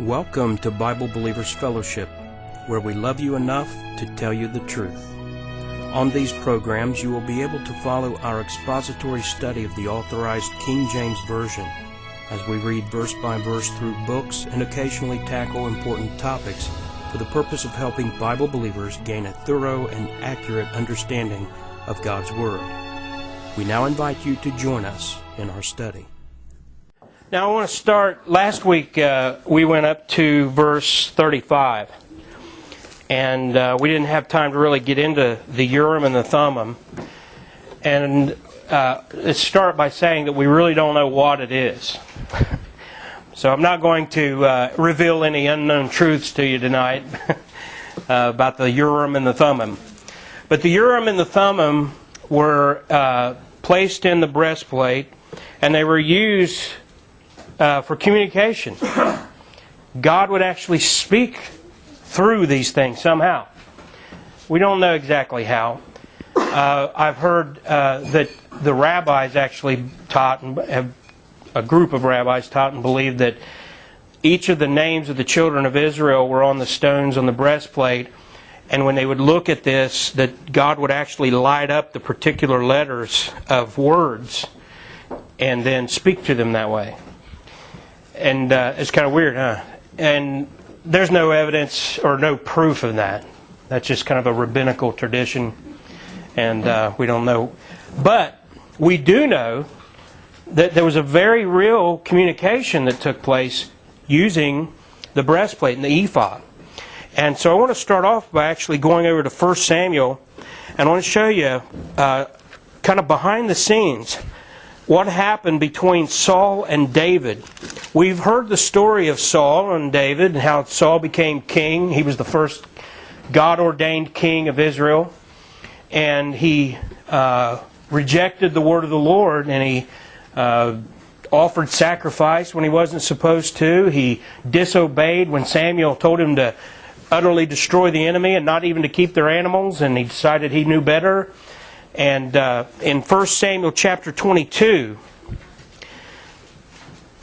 Welcome to Bible Believers Fellowship, where we love you enough to tell you the truth. On these programs, you will be able to follow our expository study of the Authorized King James Version as we read verse by verse through books and occasionally tackle important topics for the purpose of helping Bible believers gain a thorough and accurate understanding of God's Word. We now invite you to join us in our study. Now I want to start, last week we went up to verse 35, and we didn't have time to really get into the Urim and the Thummim, and let's start by saying that we really don't know what it is. So I'm not going to reveal any unknown truths to you tonight about the Urim and the Thummim. But the Urim and the Thummim were placed in the breastplate, and they were used for communication. God would actually speak through these things somehow. We don't know exactly how. I've heard that the rabbis actually taught, and a group of rabbis taught and believed that each of the names of the children of Israel were on the stones on the breastplate, and when they would look at this, that God would actually light up the particular letters of words and then speak to them that way. And it's kind of weird, huh? And there's no evidence or no proof of that. That's just kind of a rabbinical tradition, and we don't know. But we do know that there was a very real communication that took place using the breastplate and the ephod. And so I want to start off by actually going over to 1 Samuel, and I want to show you kind of behind the scenes what happened between Saul and David. We've heard the story of Saul and David, and how Saul became king. He was the first God-ordained king of Israel, and he rejected the word of the Lord, and he offered sacrifice when he wasn't supposed to. He disobeyed when Samuel told him to utterly destroy the enemy and not even to keep their animals, and he decided he knew better. And in 1 Samuel chapter 22,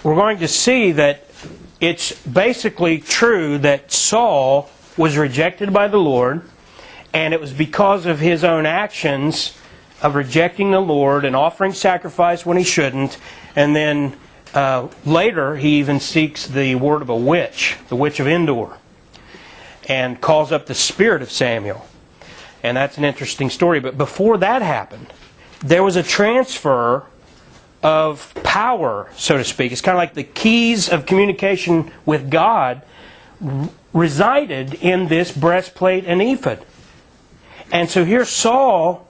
we're going to see that it's basically true that Saul was rejected by the Lord, and it was because of his own actions of rejecting the Lord and offering sacrifice when he shouldn't. And then later he even seeks the word of a witch, the witch of Endor, and calls up the spirit of Samuel. And that's an interesting story. But before that happened, there was a transfer of power, so to speak. It's kind of like the keys of communication with God resided in this breastplate and ephod. And so here Saul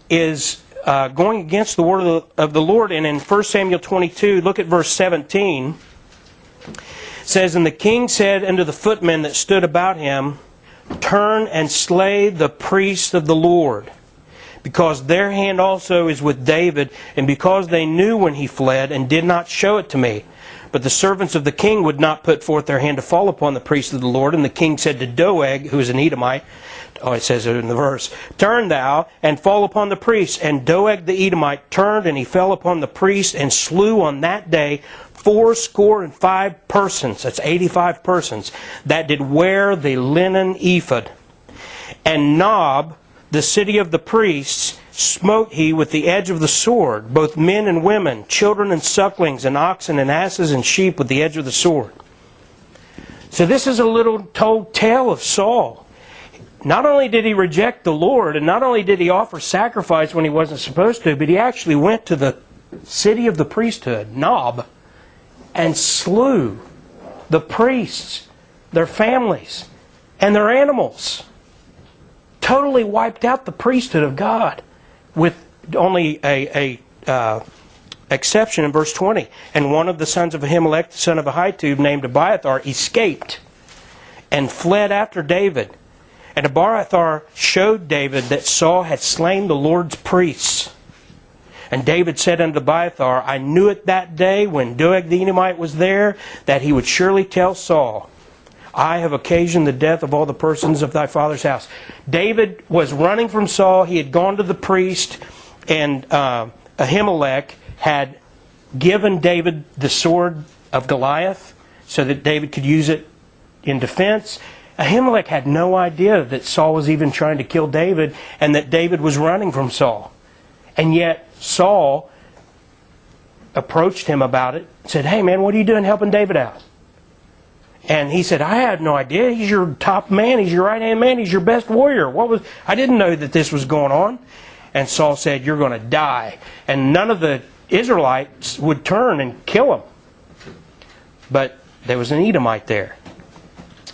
is going against the word of the Lord. And in 1 Samuel 22, look at verse 17. It says, "And the king said unto the footmen that stood about him, Turn and slay the priests of the Lord, because their hand also is with David, and because they knew when he fled, and did not show it to me. But the servants of the king would not put forth their hand to fall upon the priests of the Lord. And the king said to Doeg, who is an Edomite," it says it in the verse, "Turn thou, and fall upon the priests. And Doeg the Edomite turned, and he fell upon the priests, and slew on that day 85 persons," that's 85 persons, "that did wear the linen ephod. And Nob, the city of the priests, smote he with the edge of the sword, both men and women, children and sucklings, and oxen and asses and sheep with the edge of the sword." So this is a little told tale of Saul. Not only did he reject the Lord, and not only did he offer sacrifice when he wasn't supposed to, but he actually went to the city of the priesthood, Nob, and slew the priests, their families, and their animals. Totally wiped out the priesthood of God, with only a exception in verse 20. "And one of the sons of Ahimelech, the son of Ahitub, named Abiathar, escaped and fled after David. And Abiathar showed David that Saul had slain the Lord's priests. And David said unto Abiathar, I knew it that day when Doeg the Edomite was there, that he would surely tell Saul, I have occasioned the death of all the persons of thy father's house." David was running from Saul. He had gone to the priest, and Ahimelech had given David the sword of Goliath so that David could use it in defense. Ahimelech had no idea that Saul was even trying to kill David and that David was running from Saul. And yet Saul approached him about it, said, "Hey man, what are you doing helping David out?" And he said, "I had no idea. He's your top man. He's your right-hand man. He's your best warrior. I didn't know that this was going on." And Saul said, "You're going to die." And none of the Israelites would turn and kill him. But there was an Edomite there.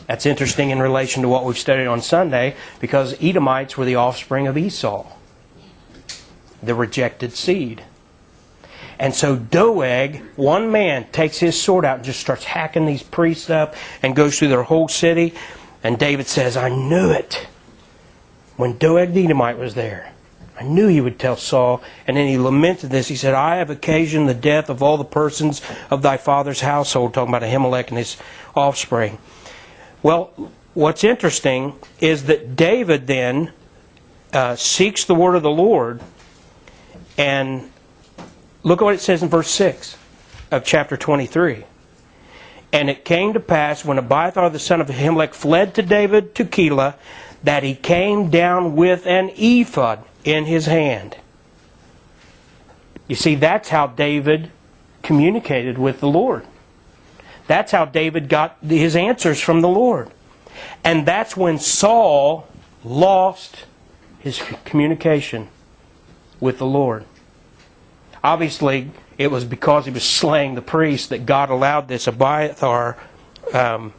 That's interesting in relation to what we've studied on Sunday, because Edomites were the offspring of Esau, the rejected seed. And so Doeg, one man, takes his sword out and just starts hacking these priests up and goes through their whole city. And David says, "I knew it. When Doeg the Edomite was there, I knew he would tell Saul." And then he lamented this. He said, "I have occasioned the death of all the persons of thy father's household," talking about Ahimelech and his offspring. Well, what's interesting is that David then seeks the word of the Lord, and look at what it says in verse 6 of chapter 23. "And it came to pass, when Abiathar the son of Ahimelech fled to David to Keilah, that he came down with an ephod in his hand." You see, that's how David communicated with the Lord. That's how David got his answers from the Lord. And that's when Saul lost his communication with the Lord. Obviously, it was because he was slaying the priest that God allowed this Abiathar to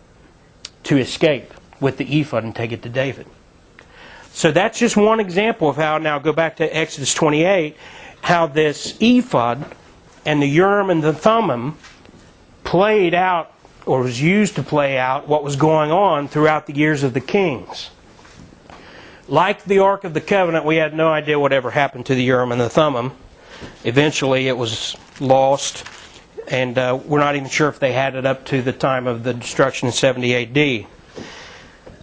escape with the ephod and take it to David. So that's just one example of how, now go back to Exodus 28, how this ephod and the Urim and the Thummim played out, or was used to play out, what was going on throughout the years of the kings. Like the Ark of the Covenant, we had no idea what ever happened to the Urim and the Thummim. Eventually it was lost, and we're not even sure if they had it up to the time of the destruction in 70 AD.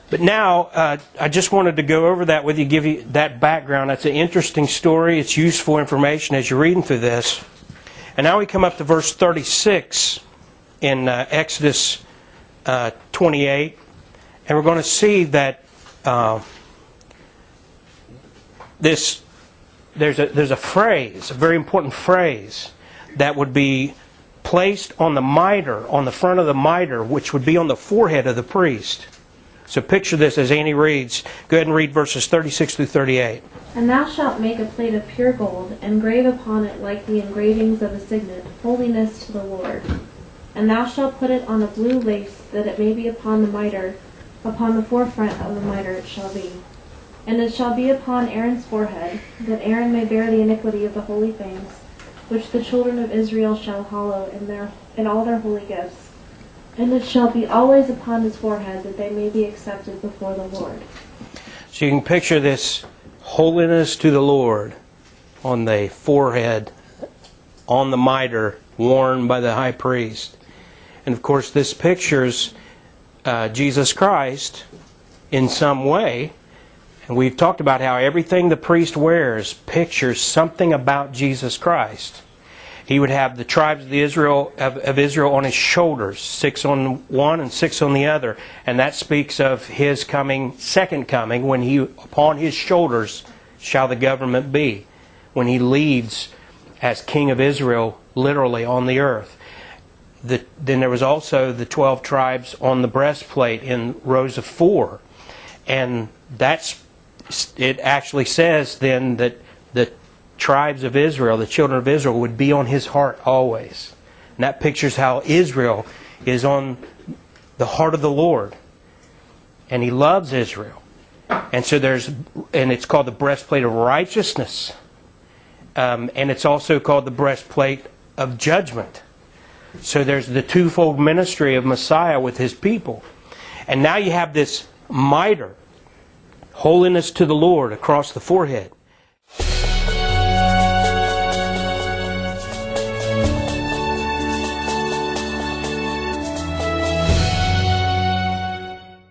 But now, I just wanted to go over that with you, give you that background. That's an interesting story. It's useful information as you're reading through this. And now we come up to verse 36 in Exodus 28, and we're going to see that there's a phrase, a very important phrase, that would be placed on the mitre, on the front of the mitre, which would be on the forehead of the priest. So picture this as Annie reads. Go ahead and read verses 36 through 38. "And thou shalt make a plate of pure gold, and grave upon it like the engravings of a signet, holiness to the Lord. And thou shalt put it on a blue lace, that it may be upon the mitre, upon the forefront of the mitre it shall be. And it shall be upon Aaron's forehead, that Aaron may bear the iniquity of the holy things, which the children of Israel shall hallow in all their holy gifts. And it shall be always upon his forehead, that they may be accepted before the Lord." So you can picture this holiness to the Lord on the forehead, on the mitre, worn by the high priest. And of course this pictures Jesus Christ in some way. And we've talked about how everything the priest wears pictures something about Jesus Christ. He would have the tribes of Israel on his shoulders, 6 on one and 6 on the other. And that speaks of his second coming, when upon his shoulders shall the government be, when he leads as King of Israel literally on the earth. Then there was also the 12 tribes on the breastplate in rows of 4. And it actually says then that the tribes of Israel, the children of Israel, would be on his heart always. And that pictures how Israel is on the heart of the Lord. And he loves Israel. And so it's called the breastplate of righteousness. And it's also called the breastplate of judgment. So there's the twofold ministry of Messiah with his people. And now you have this mitre, holiness to the Lord, across the forehead.